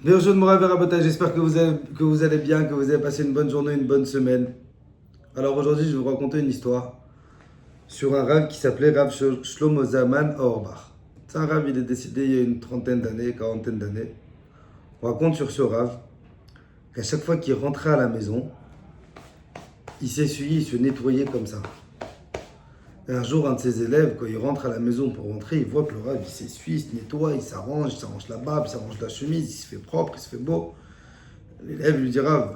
Bonjour Mourav et Rabotage, j'espère que vous allez bien, que vous avez passé une bonne journée, une bonne semaine. Alors aujourd'hui, je vais vous raconter une histoire sur un Rav qui s'appelait Rav Shlomo Zalman Auerbach. C'est un Rav, il est décédé il y a une trentaine d'années, quarantaine d'années. On raconte sur ce Rav qu'à chaque fois qu'il rentrait à la maison, il s'essuyait, il se nettoyait comme ça. Et un jour, un de ses élèves, quand il rentre à la maison pour rentrer, il voit que le Rav, il s'essuie, il se nettoie, il s'arrange la barbe, il s'arrange la chemise, il se fait propre, il se fait beau. L'élève lui dira,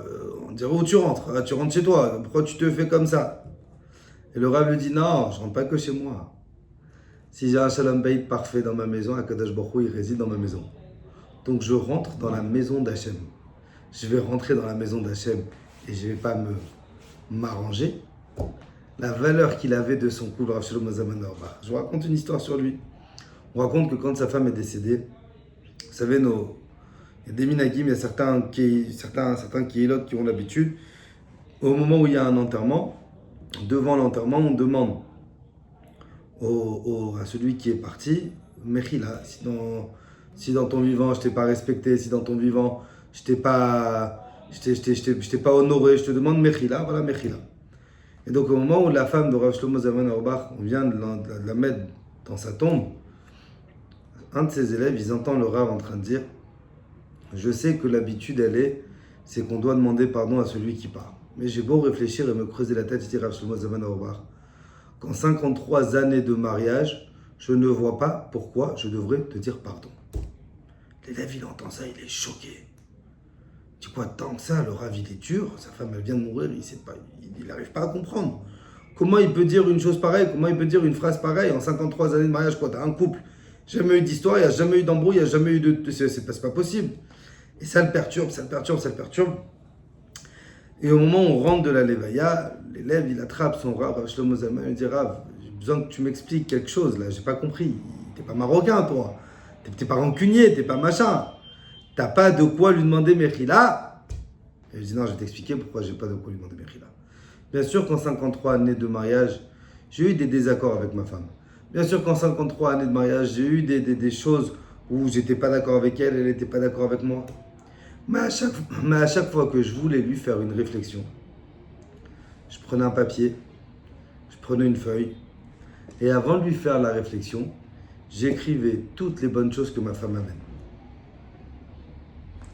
on dirait où tu rentres. Ah, tu rentres chez toi, pourquoi tu te fais comme ça? Et le Rav lui dit, non, je rentre pas que chez moi. Si j'ai un Shalom Bayit parfait dans ma maison, Akadosh Baruch Hu, il réside dans ma maison. Donc je rentre dans la maison d'Hachem. Je vais rentrer dans la maison d'Hachem et je vais pas m'arranger. La valeur qu'il avait de son couple, Rav Shlomo Zalman Auerbach. Je vous raconte une histoire sur lui. On raconte que quand sa femme est décédée, vous savez, il y a des minagim, il y a certains kehilot qui ont l'habitude, au moment où il y a un enterrement, devant l'enterrement, on demande à celui qui est parti, Mechila, si dans ton vivant je t'ai pas respecté, si dans ton vivant je t'ai pas, je t'ai pas honoré, je te demande Mechila, voilà Mechila. Et donc au moment où la femme de Rav Shlomo Zalman Auerbach, on vient de la mettre dans sa tombe, un de ses élèves, ils entendent le Rav en train de dire, je sais que l'habitude, c'est qu'on doit demander pardon à celui qui part. Mais j'ai beau réfléchir et me creuser la tête, dit Rav Shlomo Zalman Auerbach, qu'en 53 années de mariage, je ne vois pas pourquoi je devrais te dire pardon. L'élève, il entend ça, il est choqué. Tu quoi, tant que ça, le Rav, il est dur, sa femme, elle vient de mourir, il n'arrive pas à comprendre. Comment il peut dire une chose pareille, comment il peut dire une phrase pareille en 53 années de mariage, quoi, t'as un couple, jamais eu d'histoire, il n'y a jamais eu d'embrouille, il n'y a jamais eu de... C'est pas possible. Et ça le perturbe, ça le perturbe, ça le perturbe. Et au moment où on rentre de la Levaya, l'élève, il attrape son Rav, Rav Shlomo Zalman, il dit, Rav, j'ai besoin que tu m'expliques quelque chose, là, j'ai pas compris. T'es pas marocain, toi. T'es pas rancunier, t'es pas machin. T'as pas de quoi lui demander Mechila. Et je dis, non, je vais t'expliquer pourquoi j'ai pas de quoi lui demander Mechila. Bien sûr qu'en 53 années de mariage, j'ai eu des désaccords avec ma femme. Bien sûr qu'en 53 années de mariage, j'ai eu des choses où j'étais pas d'accord avec elle, elle était pas d'accord avec moi. Mais à chaque fois que je voulais lui faire une réflexion, je prenais un papier, je prenais une feuille, et avant de lui faire la réflexion, j'écrivais toutes les bonnes choses que ma femme amène.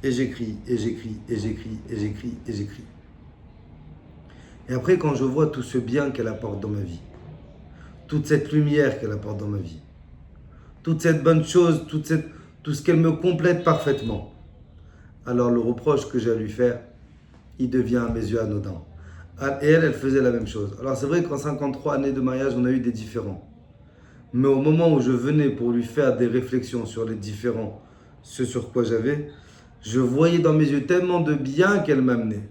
Et j'écris, et j'écris, et j'écris, et j'écris, et j'écris. Et après, quand je vois tout ce bien qu'elle apporte dans ma vie, toute cette lumière qu'elle apporte dans ma vie, toute cette bonne chose, tout ce qu'elle me complète parfaitement, alors le reproche que j'ai à lui faire, il devient à mes yeux anodin. Et elle faisait la même chose. Alors c'est vrai qu'en 53 années de mariage, on a eu des différends. Mais au moment où je venais pour lui faire des réflexions sur les différends, ce sur quoi j'avais, je voyais dans mes yeux tellement de bien qu'elle m'amenait.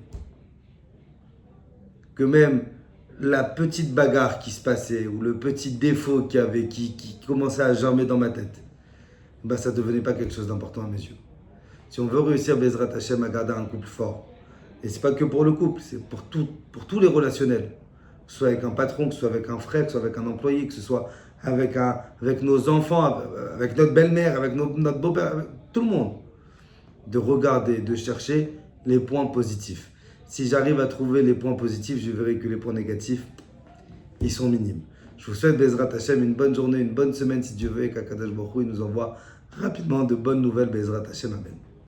Que même la petite bagarre qui se passait, ou le petit défaut qu'il y avait, qui commençait à germer dans ma tête, ben ça ne devenait pas quelque chose d'important à mes yeux. Si on veut réussir Bezrat Hashem à garder un couple fort, et c'est pas que pour le couple, c'est pour tous les relationnels, que ce soit avec un patron, que ce soit avec un frère, que ce soit avec un employé, que ce soit avec nos enfants, avec notre belle-mère, avec notre beau-père, avec tout le monde, de regarder, de chercher les points positifs. Si j'arrive à trouver les points positifs, je verrai que les points négatifs, ils sont minimes. Je vous souhaite Bezrat Hashem une bonne journée, une bonne semaine si Dieu veut et qu'Akadosh Baruch Hu nous envoie rapidement de bonnes nouvelles Bezrat Hashem. Amen.